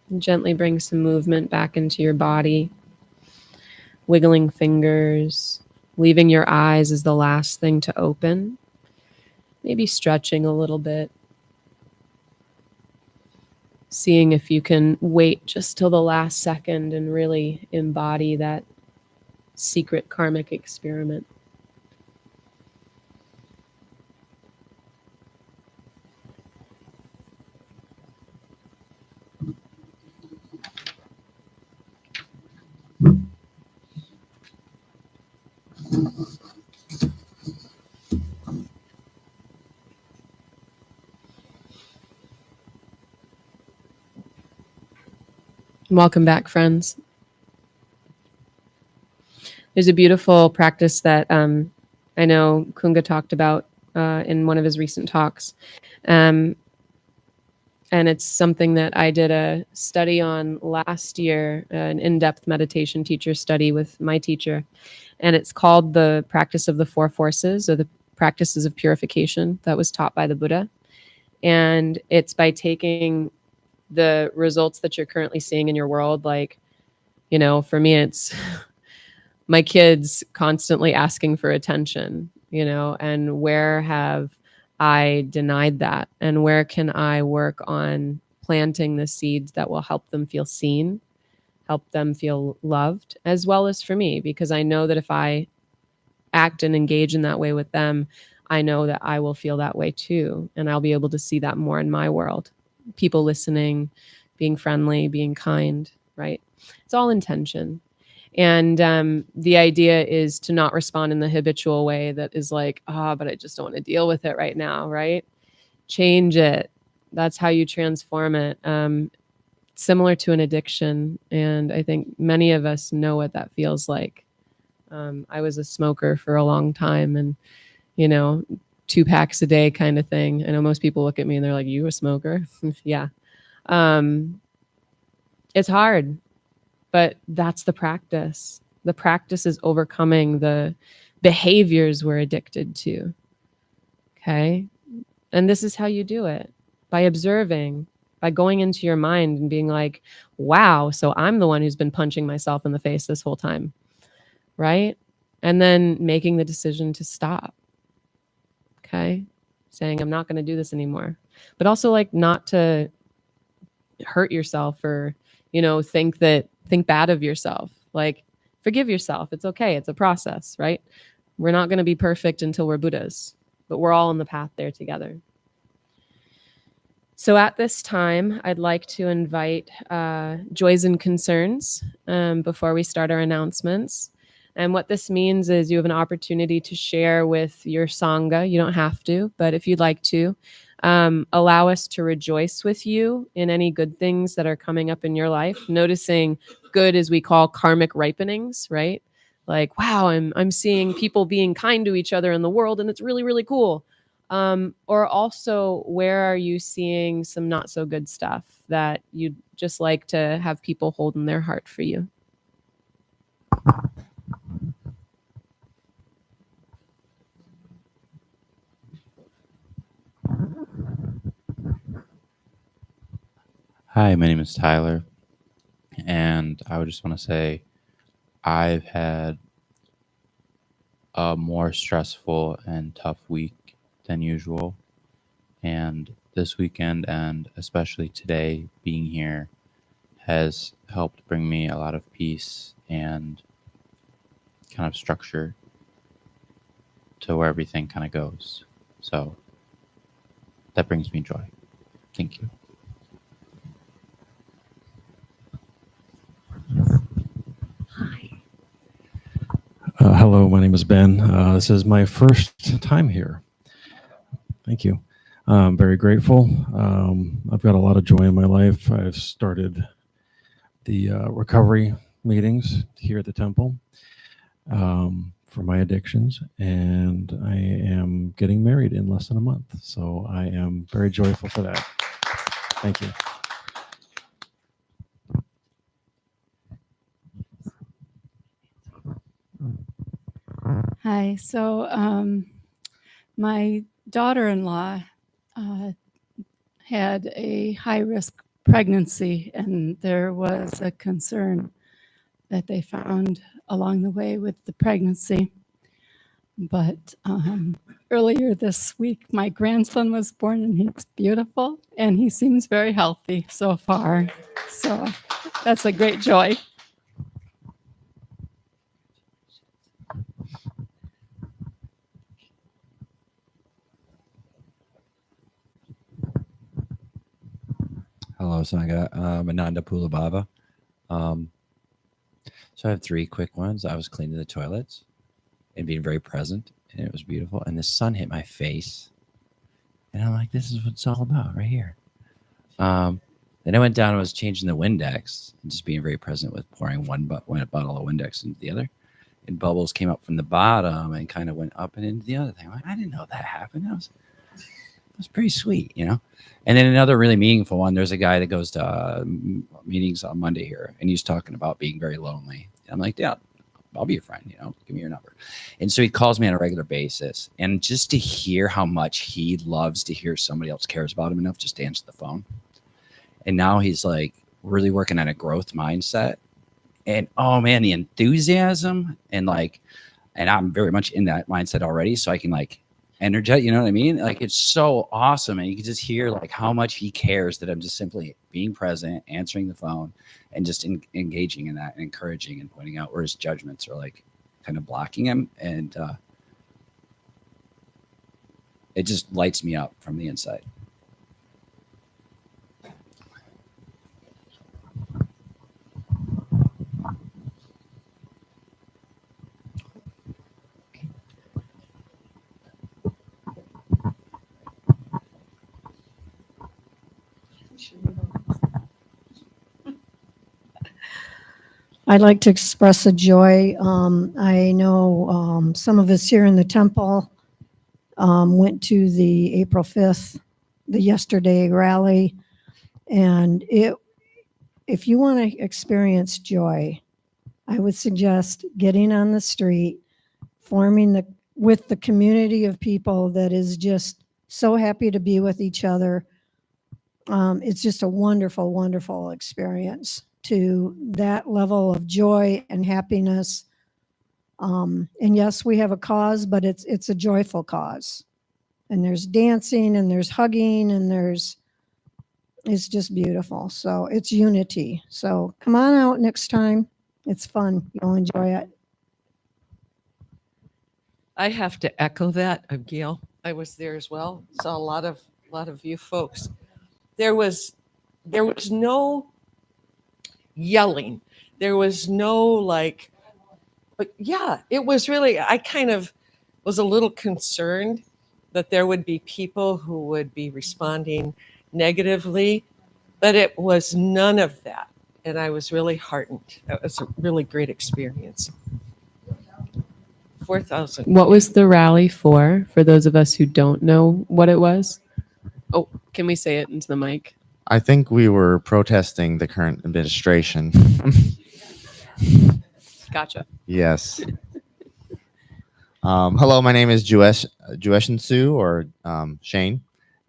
And gently bring some movement back into your body, wiggling fingers, leaving your eyes as the last thing to open, maybe stretching a little bit, seeing if you can wait just till the last second and really embody that secret karmic experiment. Welcome back, friends. There's a beautiful practice that I know Kunga talked about in one of his recent talks. And it's something that I did a study on last year, an in-depth meditation teacher study with my teacher. And it's called the practice of the 4 forces, or the practices of purification that was taught by the Buddha. And it's by taking the results that you're currently seeing in your world. Like, you know, for me, it's my kids constantly asking for attention, you know, and where have I denied that? And where can I work on planting the seeds that will help them feel seen, help them feel loved, as well as for me? Because I know that if I act and engage in that way with them, I know that I will feel that way too. And I'll be able to see that more in my world. People listening, being friendly, being kind, right? It's all intention. And the idea is to not respond in the habitual way that is like, but I just don't want to deal with it right now, right? Change it. That's how you transform it. Similar to an addiction. And I think many of us know what that feels like. I was a smoker for a long time, and, you know, 2 packs a day kind of thing. I know most people look at me and they're like, you a smoker? Yeah. It's hard. But that's the practice. The practice is overcoming the behaviors we're addicted to. Okay? And this is how you do it, by observing, by going into your mind and being like, wow, so I'm the one who's been punching myself in the face this whole time, right? And then making the decision to stop. Okay? Saying, I'm not going to do this anymore. But also, like, not to hurt yourself or, you know, think bad of yourself. Like, forgive yourself. It's okay. It's a process, right? We're not going to be perfect until we're Buddhas, but we're all on the path there together. So at this time, I'd like to invite Joys and Concerns before we start our announcements. And what this means is you have an opportunity to share with your Sangha. You don't have to, but if you'd like to, allow us to rejoice with you in any good things that are coming up in your life. Noticing good as we call karmic ripenings, right? Like, wow, I'm seeing people being kind to each other in the world, and it's really, really cool. Or also, where are you seeing some not so good stuff that you'd just like to have people hold in their heart for you? Hi, my name is Tyler, and I would just want to say I've had a more stressful and tough week than usual. And this weekend, and especially today, being here has helped bring me a lot of peace and kind of structure to where everything kind of goes. So that brings me joy. Thank you. Hello, my name is Ben. This is my first time here. Thank you. I'm very grateful. I've got a lot of joy in my life. I've started the recovery meetings here at the temple for my addictions, and I am getting married in less than a month. So I am very joyful for that. Thank you. Hi. So my daughter-in-law had a high-risk pregnancy, and there was a concern that they found along the way with the pregnancy. But earlier this week, my grandson was born, and he's beautiful, and he seems very healthy so far. So that's a great joy. Hello, Sangha. Ananda Pulabhava. So I have three quick ones. I was cleaning the toilets and being very present, and it was beautiful. And the sun hit my face, and I'm like, "This is what it's all about, right here." Then I went down and was changing the Windex and just being very present with pouring one bottle of Windex into the other, and bubbles came up from the bottom and kind of went up and into the other thing. I'm like, I didn't know that happened. That was pretty sweet, you know. And then another really meaningful one. There's a guy that goes to meetings on Monday here, and he's talking about being very lonely. And I'm like, yeah, I'll be your friend. You know, give me your number. And so he calls me on a regular basis, and just to hear how much he loves to hear somebody else cares about him enough just to answer the phone. And now he's like really working on a growth mindset. And oh man, the enthusiasm and I'm very much in that mindset already, so I can energetic, you know what I mean? Like, it's so awesome. And you can just hear like how much he cares that I'm just simply being present, answering the phone, and just engaging in that and encouraging and pointing out where his judgments are like kind of blocking him. And it just lights me up from the inside. I'd like to express a joy. I know some of us here in the temple went to the April 5th, the yesterday rally. And if you want to experience joy, I would suggest getting on the street, forming with the community of people that is just so happy to be with each other. It's just a wonderful, wonderful experience. To that level of joy and happiness. And yes, we have a cause, but it's a joyful cause. And there's dancing and there's hugging and it's just beautiful. So it's unity. So come on out next time. It's fun. You'll enjoy it. I have to echo that, Gail. I was there as well. Saw a lot of you folks. there was no yelling. There was no like, but yeah, it was really, I kind of was a little concerned that there would be people who would be responding negatively, but it was none of that. And I was really heartened. That was a really great experience. 4,000. What was the rally for those of us who don't know what it was? Oh, can we say it into the mic? I think we were protesting the current administration. Gotcha. Yes. Hello, my name is Igye Su, or Shane.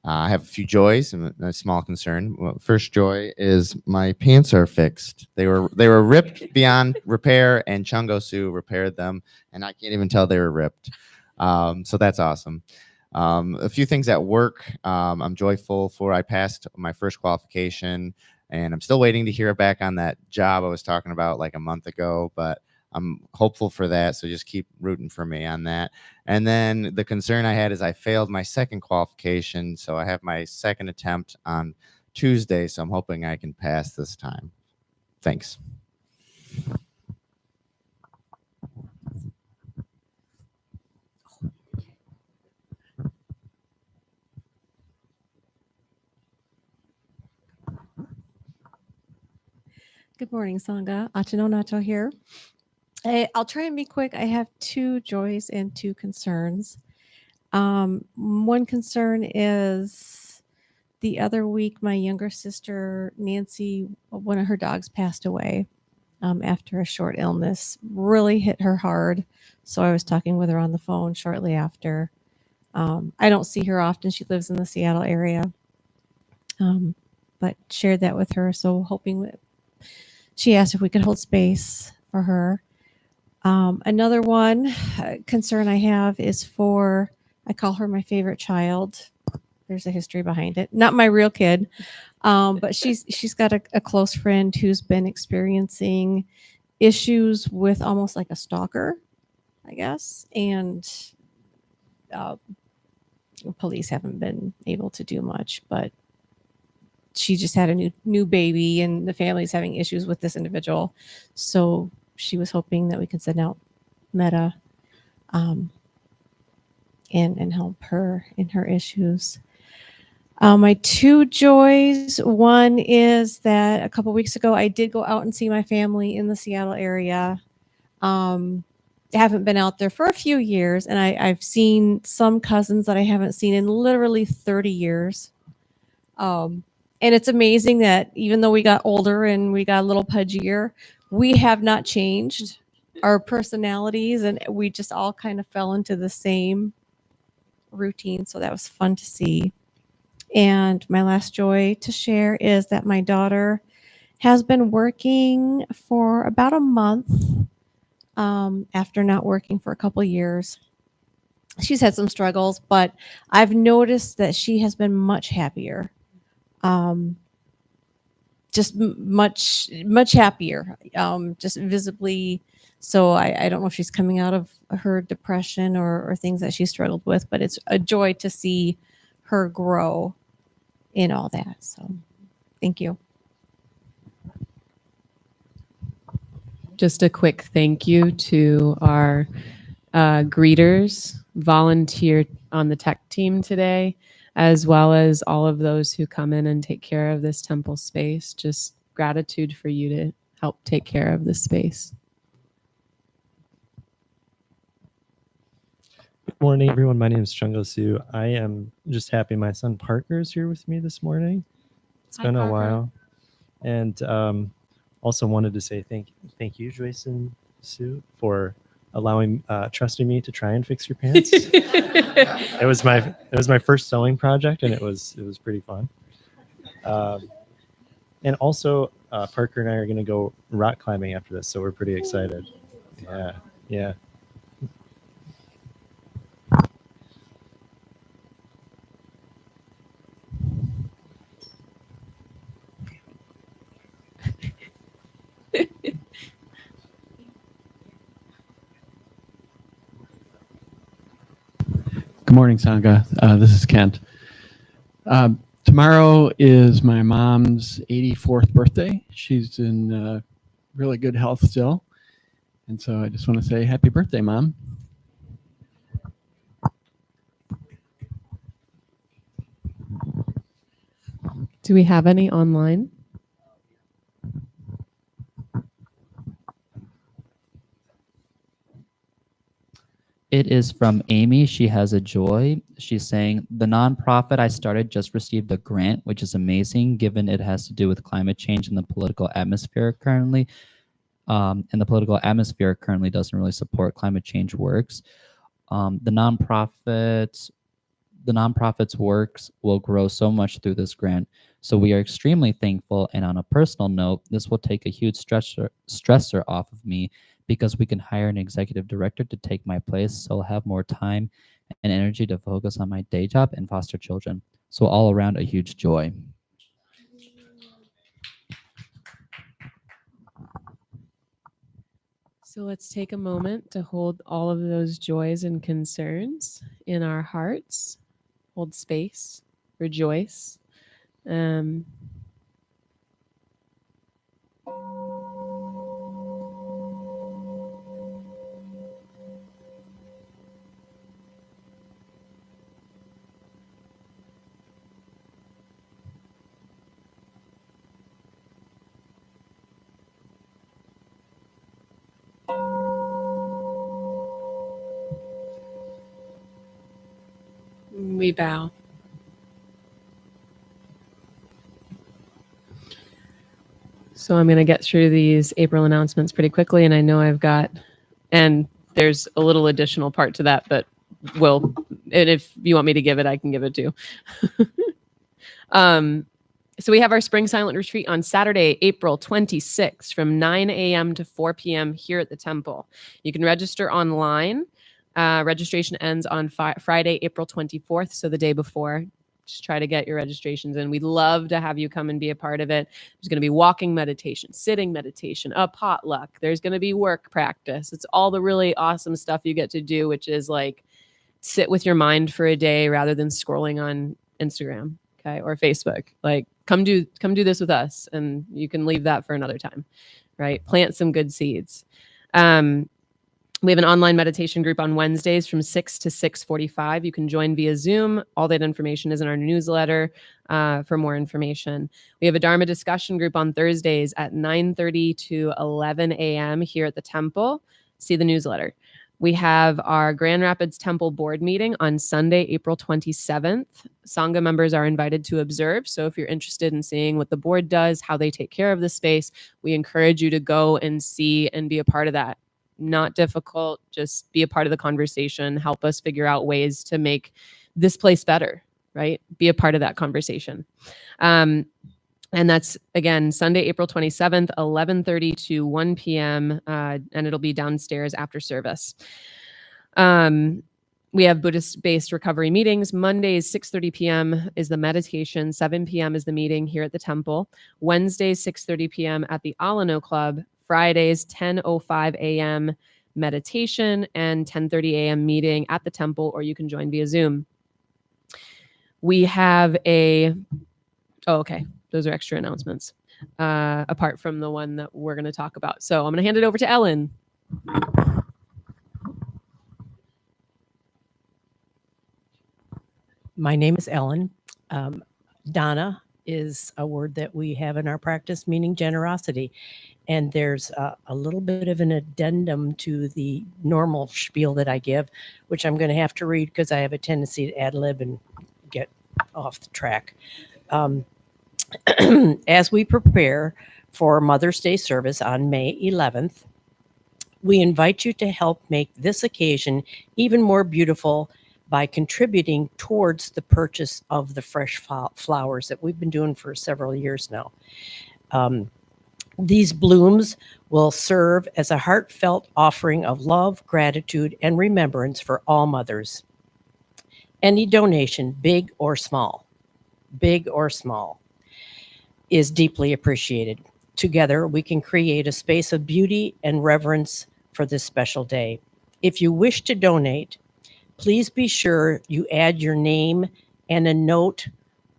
I have a few joys and a small concern. Well, first joy is my pants are fixed. They were ripped beyond repair, and Chungo Su repaired them, and I can't even tell they were ripped. So that's awesome. A few things at work I'm joyful for. I passed my first qualification, and I'm still waiting to hear back on that job I was talking about like a month ago, but I'm hopeful for that. So just keep rooting for me on that. And then the concern I had is I failed my second qualification. So I have my second attempt on Tuesday. So I'm hoping I can pass this time. Thanks. Good morning, Sangha. Achino Nacho here. I'll try and be quick. I have 2 joys and 2 concerns. One concern is the other week, my younger sister, Nancy, one of her dogs passed away after a short illness. Really hit her hard. So I was talking with her on the phone shortly after. I don't see her often. She lives in the Seattle area, but shared that with her. So hoping she asked if we could hold space for her. Another one concern I have is for, I call her my favorite child. There's a history behind it. Not my real kid, but she's got a close friend who's been experiencing issues with almost like a stalker, I guess. And police haven't been able to do much, but she just had a new baby, and the family's having issues with this individual. So she was hoping that we could send out Meta and help her in her issues. My 2 joys. One is that a couple weeks ago, I did go out and see my family in the Seattle area. I haven't been out there for a few years, and I've seen some cousins that I haven't seen in literally 30 years. And it's amazing that even though we got older and we got a little pudgier, we have not changed our personalities, and we just all kind of fell into the same routine. So that was fun to see. And my last joy to share is that my daughter has been working for about a month after not working for a couple of years. She's had some struggles, but I've noticed that she has been much happier. Just much happier, just visibly. So I don't know if she's coming out of her depression or things that she struggled with, but it's a joy to see her grow in all that. So thank you. Just a quick thank you to our greeters, volunteer on the tech team today, as well as all of those who come in and take care of this temple space. Just gratitude for you to help take care of this space. Good morning, everyone. My name is Chungo Su. I am just happy my son Parker is here with me this morning. It's been a while. And also wanted to say thank you, Igye Su, for allowing trusting me to try and fix your pants. It was my first sewing project, and it was pretty fun. And also Parker and I are going to go rock climbing after this, so we're pretty excited. Yeah. Good morning, Sangha. This is Kent. To tomorrow is my mom's 84th birthday. She's in really good health still. And so I just want to say happy birthday, Mom. Do we have any online? It is from Amy. She has a joy. She's saying, the nonprofit I started just received a grant, which is amazing given it has to do with climate change and the political atmosphere currently. And the political atmosphere currently doesn't really support climate change works. The nonprofit's works will grow so much through this grant. So we are extremely thankful. And on a personal note, this will take a huge stressor off of me, because we can hire an executive director to take my place, so I'll have more time and energy to focus on my day job and foster children. So all around, a huge joy. So let's take a moment to hold all of those joys and concerns in our hearts. Hold space, rejoice. We bow. So I'm going to get through these April announcements pretty quickly, and I know I've got, and there's a little additional part to that, but and if you want me to give it, I can give it too. So we have our Spring Silent Retreat on Saturday, April 26th from 9 a.m. to 4 p.m. here at the temple. You can register online. Registration ends on Friday, April 24th, so the day before. Just try to get your registrations in. We'd love to have you come and be a part of it. There's going to be walking meditation, sitting meditation, a potluck. There's going to be work practice. It's all the really awesome stuff you get to do, which is like sit with your mind for a day rather than scrolling on Instagram, okay, or Facebook. Like come do this with us, and you can leave that for another time, right? Plant some good seeds. We have an online meditation group on Wednesdays from 6 to 6:45. You can join via Zoom. All that information is in our newsletter for more information. We have a Dharma discussion group on Thursdays at 9:30 to 11 a.m. here at the temple. See the newsletter. We have our Grand Rapids Temple Board meeting on Sunday, April 27th. Sangha members are invited to observe. So if you're interested in seeing what the board does, how they take care of the space, we encourage you to go and see and be a part of that. Not difficult, just be a part of the conversation, help us figure out ways to make this place better, right? Be a part of that conversation. And that's, again, Sunday, April 27th, 11:30 to 1 p.m., and it'll be downstairs after service. We have Buddhist-based recovery meetings. Mondays, 6:30 p.m. is the meditation. 7 p.m. is the meeting here at the temple. Wednesdays, 6:30 p.m. at the Alano Club. Fridays, 10:05 a.m. meditation and 10:30 a.m. meeting at the temple, or you can join via Zoom. We have okay, those are extra announcements, apart from the one that we're going to talk about. So I'm going to hand it over to Ellen. My name is Ellen. Dana is a word that we have in our practice, meaning generosity. And there's a little bit of an addendum to the normal spiel that I give, which I'm going to have to read because I have a tendency to ad lib and get off the track. As we prepare for Mother's Day service on May 11th, we invite you to help make this occasion even more beautiful by contributing towards the purchase of the fresh flowers that we've been doing for several years now. These blooms will serve as a heartfelt offering of love, gratitude, and remembrance for all mothers. Any donation, big or small, is deeply appreciated. Together, we can create a space of beauty and reverence for this special day. If you wish to donate, please be sure you add your name and a note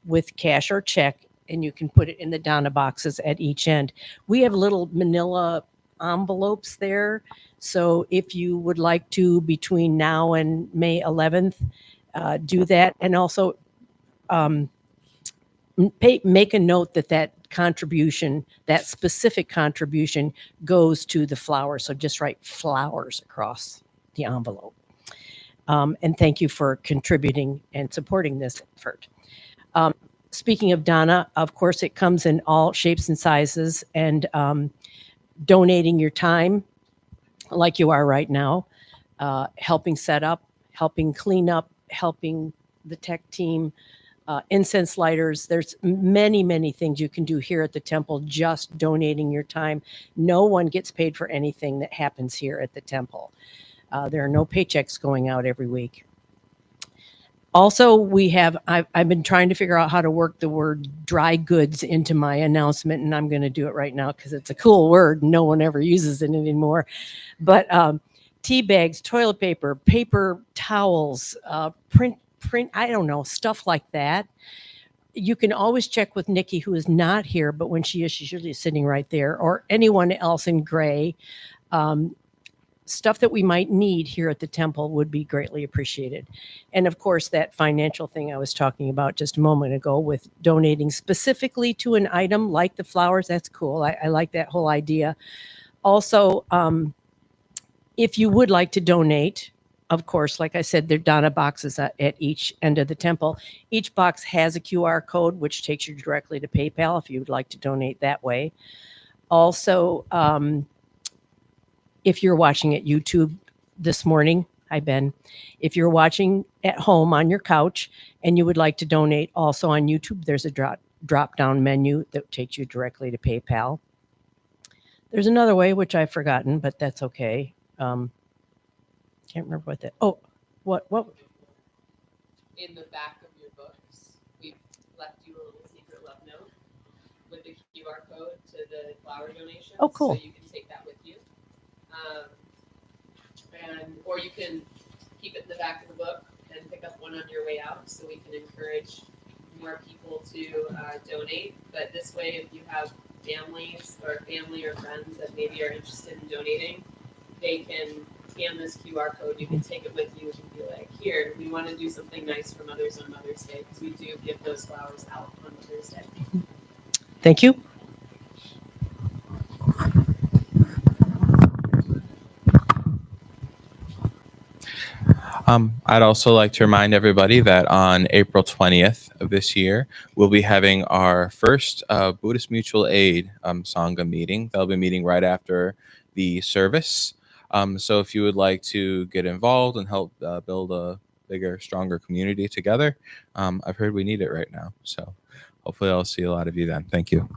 with cash or check, and you can put it in the Dana boxes at each end. We have little manila envelopes there. So if you would like to, between now and May 11th, do that. And also make a note that that contribution, that specific contribution, goes to the flowers. So just write flowers across the envelope. And thank you for contributing and supporting this effort. Speaking of Dana, of course, it comes in all shapes and sizes, and donating your time like you are right now, helping set up, helping clean up, helping the tech team, incense lighters. There's many, many things you can do here at the temple, just donating your time. No one gets paid for anything that happens here at the temple. There are no paychecks going out every week. Also, I've been trying to figure out how to work the word dry goods into my announcement, and I'm going to do it right now because it's a cool word. No one ever uses it anymore. But tea bags, toilet paper, paper towels, print, I don't know, stuff like that. You can always check with Nikki, who is not here, but when she is, she's usually sitting right there, or anyone else in gray. Stuff that we might need here at the temple would be greatly appreciated. And of course, that financial thing I was talking about just a moment ago with donating specifically to an item like the flowers, that's cool. I like that whole idea. Also, if you would like to donate, of course, like I said, there are Dana boxes at each end of the temple. Each box has a QR code, which takes you directly to PayPal if you would like to donate that way. Also, if you're watching at YouTube this morning, hi Ben, if you're watching at home on your couch and you would like to donate also on YouTube, there's a drop down menu that takes you directly to PayPal. There's another way, which I've forgotten, but that's okay. Can't remember what that, what? In the back of your books, we've left you a little secret love note with the QR code to the flower donation. Oh, cool. So you can take that with you. Or you can keep it in the back of the book and pick up one on your way out, so we can encourage more people to donate. But this way, if you have family or friends that maybe are interested in donating, they can scan this QR code. You can take it with you and be like, here, we want to do something nice for mothers on Mother's Day, because we do give those flowers out on Mother's Day. Thank you. I'd also like to remind everybody that on April 20th of this year, we'll be having our first Buddhist Mutual Aid Sangha meeting. They'll be meeting right after the service. So if you would like to get involved and help build a bigger, stronger community together, I've heard we need it right now. So hopefully I'll see a lot of you then. Thank you.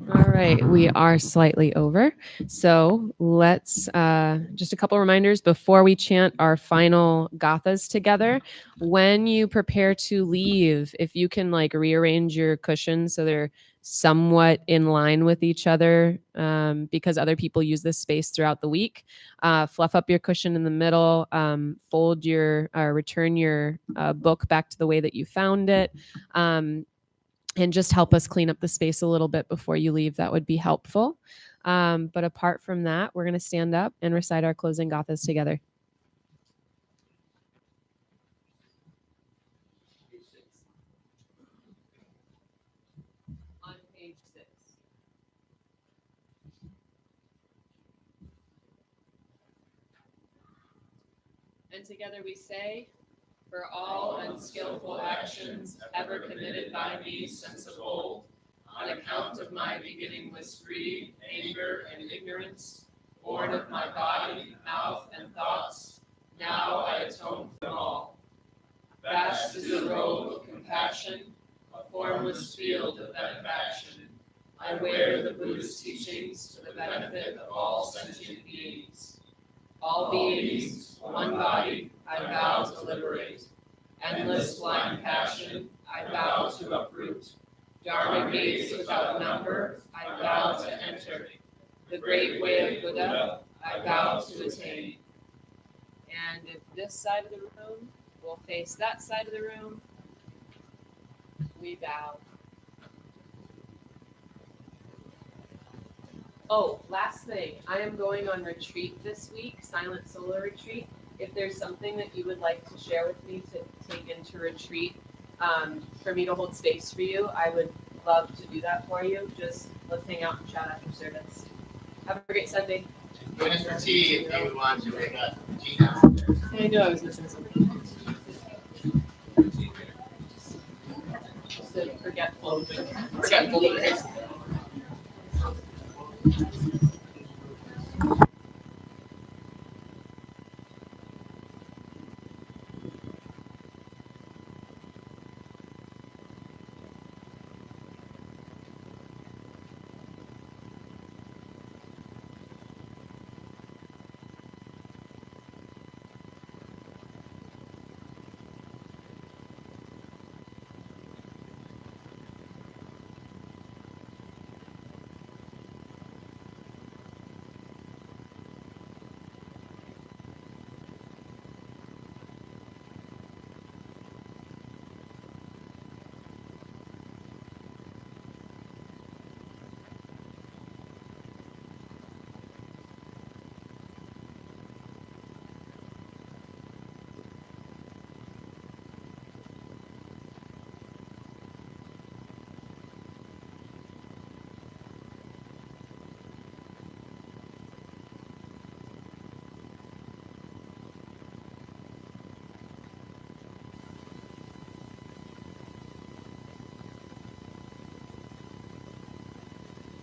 All right, we are slightly over. So let's just a couple reminders before we chant our final gathas together. When you prepare to leave, if you can like rearrange your cushions so they're somewhat in line with each other, because other people use this space throughout the week. Fluff up your cushion in the middle, fold your, return your book back to the way that you found it. And just help us clean up the space a little bit before you leave. That would be helpful. But apart from that, we're going to stand up and recite our closing gathas together. On page 6. And together we say, for all unskillful actions ever committed by me since of old, on account of my beginningless greed, anger, and ignorance, born of my body, mouth, and thoughts, now I atone for them all. Vast is the robe of compassion, a formless field of benefaction. I wear the Buddhist teachings to the benefit of all sentient beings. All beings, one body, I vow to liberate. Endless blind passion, I vow to uproot. Dharma gates without number, I vow to enter. The great way of Buddha, I vow to attain. And if this side of the room will face that side of the room, we bow. Oh, last thing, I am going on retreat this week, silent solar retreat. If there's something that you would like to share with me to take into retreat, for me to hold space for you, I would love to do that for you. Just let's hang out and chat after service. Have a great Sunday. Join us for tea if you want to make a tea downstairs. I knew I was missing something. So forgetful.